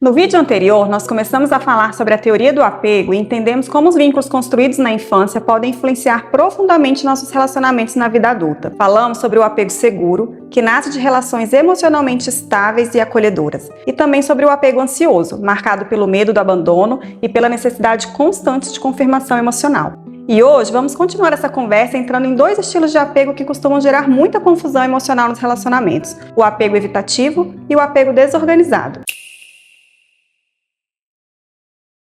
No vídeo anterior, nós começamos a falar sobre a teoria do apego e entendemos como os vínculos construídos na infância podem influenciar profundamente nossos relacionamentos na vida adulta. Falamos sobre o apego seguro, que nasce de relações emocionalmente estáveis e acolhedoras, e também sobre o apego ansioso, marcado pelo medo do abandono e pela necessidade constante de confirmação emocional. E hoje vamos continuar essa conversa entrando em dois estilos de apego que costumam gerar muita confusão emocional nos relacionamentos: o apego evitativo e o apego desorganizado.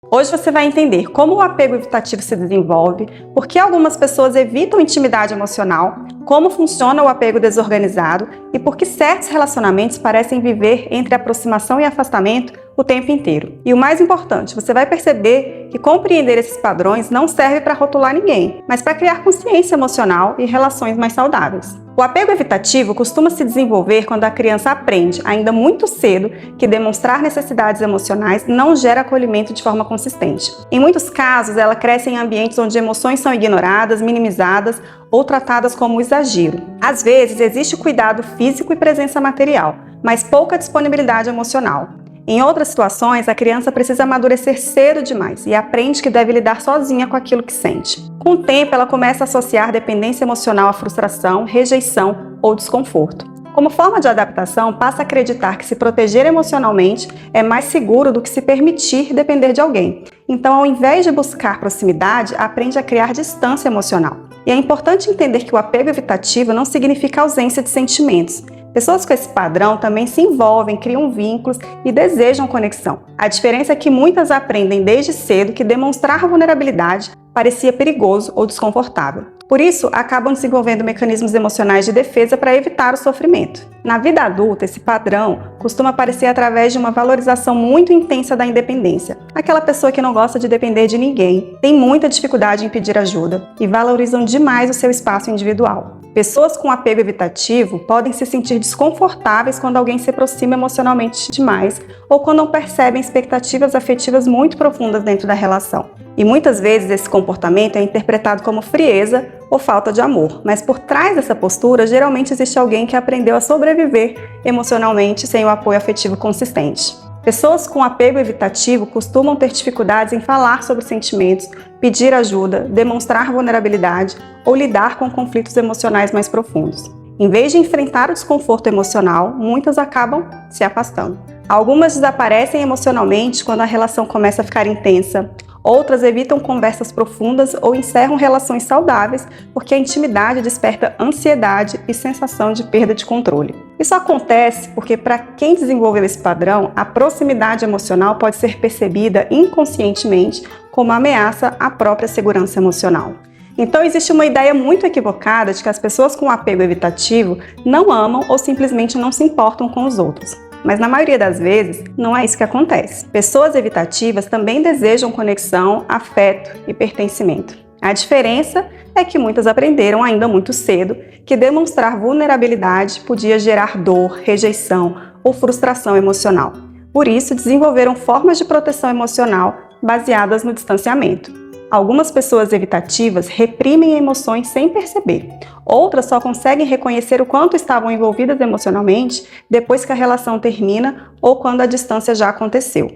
Hoje você vai entender como o apego evitativo se desenvolve, por que algumas pessoas evitam intimidade emocional, como funciona o apego desorganizado e por que certos relacionamentos parecem viver entre aproximação e afastamento o tempo inteiro. E o mais importante, você vai perceber que compreender esses padrões não serve para rotular ninguém, mas para criar consciência emocional e relações mais saudáveis. O apego evitativo costuma se desenvolver quando a criança aprende, ainda muito cedo, que demonstrar necessidades emocionais não gera acolhimento de forma consistente. Em muitos casos, ela cresce em ambientes onde emoções são ignoradas, minimizadas ou tratadas como exagero. Às vezes, existe cuidado físico e presença material, mas pouca disponibilidade emocional. Em outras situações, a criança precisa amadurecer cedo demais e aprende que deve lidar sozinha com aquilo que sente. Com o tempo, ela começa a associar dependência emocional à frustração, rejeição ou desconforto. Como forma de adaptação, passa a acreditar que se proteger emocionalmente é mais seguro do que se permitir depender de alguém. Então, ao invés de buscar proximidade, aprende a criar distância emocional. E é importante entender que o apego evitativo não significa ausência de sentimentos. Pessoas com esse padrão também se envolvem, criam vínculos e desejam conexão. A diferença é que muitas aprendem desde cedo que demonstrar vulnerabilidade parecia perigoso ou desconfortável. Por isso, acabam desenvolvendo mecanismos emocionais de defesa para evitar o sofrimento. Na vida adulta, esse padrão costuma aparecer através de uma valorização muito intensa da independência. Aquela pessoa que não gosta de depender de ninguém, tem muita dificuldade em pedir ajuda e valorizam demais o seu espaço individual. Pessoas com apego evitativo podem se sentir desconfortáveis quando alguém se aproxima emocionalmente demais ou quando não percebem expectativas afetivas muito profundas dentro da relação. E muitas vezes esse comportamento é interpretado como frieza ou falta de amor, mas por trás dessa postura geralmente existe alguém que aprendeu a sobreviver emocionalmente sem o apoio afetivo consistente. Pessoas com apego evitativo costumam ter dificuldades em falar sobre sentimentos, pedir ajuda, demonstrar vulnerabilidade ou lidar com conflitos emocionais mais profundos. Em vez de enfrentar o desconforto emocional, muitas acabam se afastando. Algumas desaparecem emocionalmente quando a relação começa a ficar intensa. Outras evitam conversas profundas ou encerram relações saudáveis porque a intimidade desperta ansiedade e sensação de perda de controle. Isso acontece porque, para quem desenvolveu esse padrão, a proximidade emocional pode ser percebida inconscientemente como ameaça à própria segurança emocional. Então existe uma ideia muito equivocada de que as pessoas com apego evitativo não amam ou simplesmente não se importam com os outros. Mas na maioria das vezes, não é isso que acontece. Pessoas evitativas também desejam conexão, afeto e pertencimento. A diferença é que muitas aprenderam ainda muito cedo que demonstrar vulnerabilidade podia gerar dor, rejeição ou frustração emocional. Por isso, desenvolveram formas de proteção emocional baseadas no distanciamento. Algumas pessoas evitativas reprimem emoções sem perceber. Outras só conseguem reconhecer o quanto estavam envolvidas emocionalmente depois que a relação termina ou quando a distância já aconteceu.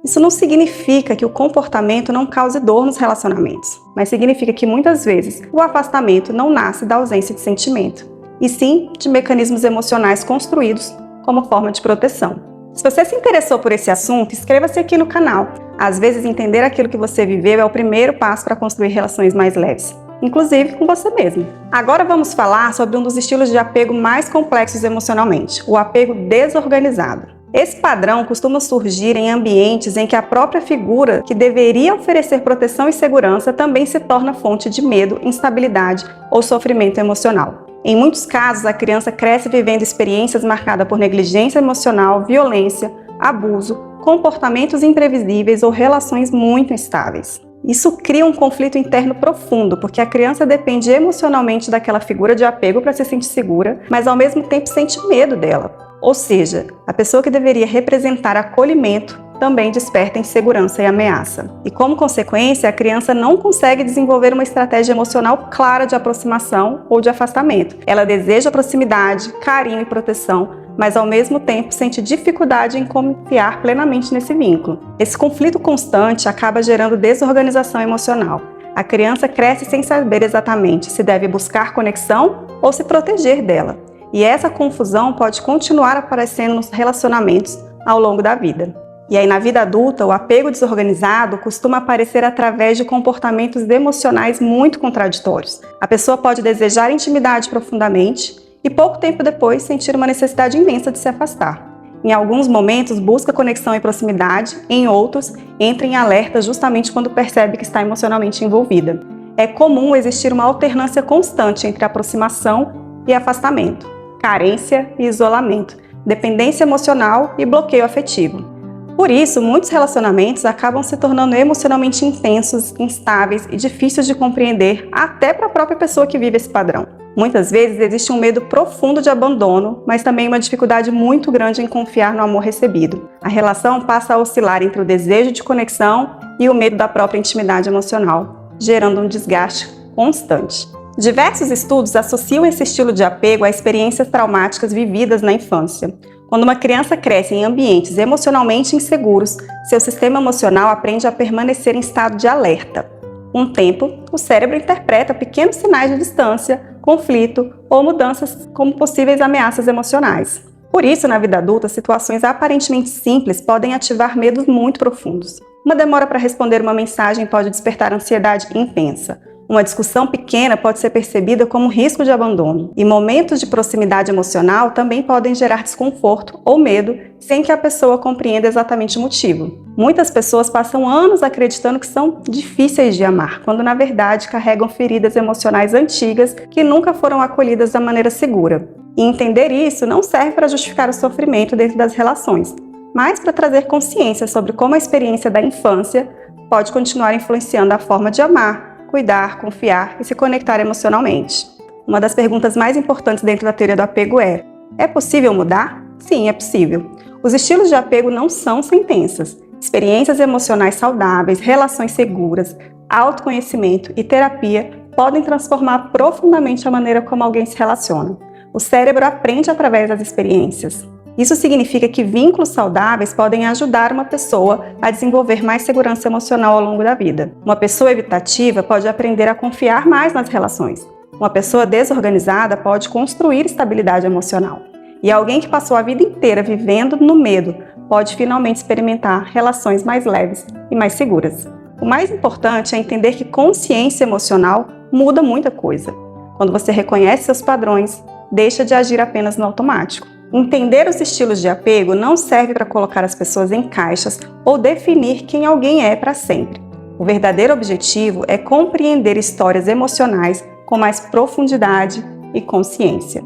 Isso não significa que o comportamento não cause dor nos relacionamentos, mas significa que muitas vezes o afastamento não nasce da ausência de sentimento, e sim de mecanismos emocionais construídos como forma de proteção. Se você se interessou por esse assunto, inscreva-se aqui no canal. Às vezes, entender aquilo que você viveu é o primeiro passo para construir relações mais leves, inclusive com você mesmo. Agora vamos falar sobre um dos estilos de apego mais complexos emocionalmente, o apego desorganizado. Esse padrão costuma surgir em ambientes em que a própria figura que deveria oferecer proteção e segurança também se torna fonte de medo, instabilidade ou sofrimento emocional. Em muitos casos, a criança cresce vivendo experiências marcadas por negligência emocional, violência, abuso, comportamentos imprevisíveis ou relações muito instáveis. Isso cria um conflito interno profundo, porque a criança depende emocionalmente daquela figura de apego para se sentir segura, mas ao mesmo tempo sente medo dela. Ou seja, a pessoa que deveria representar acolhimento também desperta insegurança e ameaça. E como consequência, a criança não consegue desenvolver uma estratégia emocional clara de aproximação ou de afastamento. Ela deseja proximidade, carinho e proteção, mas ao mesmo tempo sente dificuldade em confiar plenamente nesse vínculo. Esse conflito constante acaba gerando desorganização emocional. A criança cresce sem saber exatamente se deve buscar conexão ou se proteger dela. E essa confusão pode continuar aparecendo nos relacionamentos ao longo da vida. E aí, na vida adulta, o apego desorganizado costuma aparecer através de comportamentos emocionais muito contraditórios. A pessoa pode desejar intimidade profundamente e pouco tempo depois sentir uma necessidade imensa de se afastar. Em alguns momentos, busca conexão e proximidade, em outros, entra em alerta justamente quando percebe que está emocionalmente envolvida. É comum existir uma alternância constante entre aproximação e afastamento, carência e isolamento, dependência emocional e bloqueio afetivo. Por isso, muitos relacionamentos acabam se tornando emocionalmente intensos, instáveis e difíceis de compreender até para a própria pessoa que vive esse padrão. Muitas vezes existe um medo profundo de abandono, mas também uma dificuldade muito grande em confiar no amor recebido. A relação passa a oscilar entre o desejo de conexão e o medo da própria intimidade emocional, gerando um desgaste constante. Diversos estudos associam esse estilo de apego a experiências traumáticas vividas na infância. Quando uma criança cresce em ambientes emocionalmente inseguros, seu sistema emocional aprende a permanecer em estado de alerta. Com o tempo, o cérebro interpreta pequenos sinais de distância, conflito ou mudanças como possíveis ameaças emocionais. Por isso, na vida adulta, situações aparentemente simples podem ativar medos muito profundos. Uma demora para responder uma mensagem pode despertar ansiedade intensa. Uma discussão pequena pode ser percebida como um risco de abandono, e momentos de proximidade emocional também podem gerar desconforto ou medo, sem que a pessoa compreenda exatamente o motivo. Muitas pessoas passam anos acreditando que são difíceis de amar, quando na verdade carregam feridas emocionais antigas que nunca foram acolhidas da maneira segura. E entender isso não serve para justificar o sofrimento dentro das relações, mas para trazer consciência sobre como a experiência da infância pode continuar influenciando a forma de amar, cuidar, confiar e se conectar emocionalmente. Uma das perguntas mais importantes dentro da teoria do apego é possível mudar? Sim, é possível. Os estilos de apego não são sentenças. Experiências emocionais saudáveis, relações seguras, autoconhecimento e terapia podem transformar profundamente a maneira como alguém se relaciona. O cérebro aprende através das experiências. Isso significa que vínculos saudáveis podem ajudar uma pessoa a desenvolver mais segurança emocional ao longo da vida. Uma pessoa evitativa pode aprender a confiar mais nas relações. Uma pessoa desorganizada pode construir estabilidade emocional. E alguém que passou a vida inteira vivendo no medo pode finalmente experimentar relações mais leves e mais seguras. O mais importante é entender que consciência emocional muda muita coisa. Quando você reconhece seus padrões, deixa de agir apenas no automático. Entender os estilos de apego não serve para colocar as pessoas em caixas ou definir quem alguém é para sempre. O verdadeiro objetivo é compreender histórias emocionais com mais profundidade e consciência.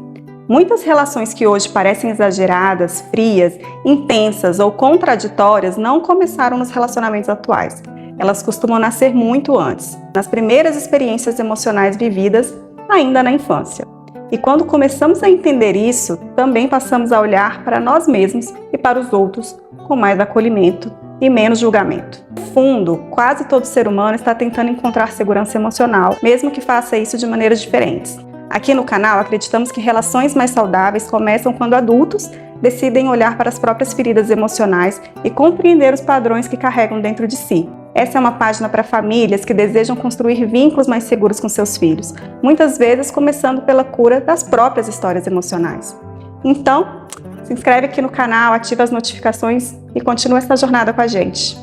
Muitas relações que hoje parecem exageradas, frias, intensas ou contraditórias não começaram nos relacionamentos atuais. Elas costumam nascer muito antes, nas primeiras experiências emocionais vividas ainda na infância. E quando começamos a entender isso, também passamos a olhar para nós mesmos e para os outros com mais acolhimento e menos julgamento. No fundo, quase todo ser humano está tentando encontrar segurança emocional, mesmo que faça isso de maneiras diferentes. Aqui no canal, acreditamos que relações mais saudáveis começam quando adultos decidem olhar para as próprias feridas emocionais e compreender os padrões que carregam dentro de si. Essa é uma página para famílias que desejam construir vínculos mais seguros com seus filhos, muitas vezes começando pela cura das próprias histórias emocionais. Então, se inscreve aqui no canal, ativa as notificações e continua essa jornada com a gente.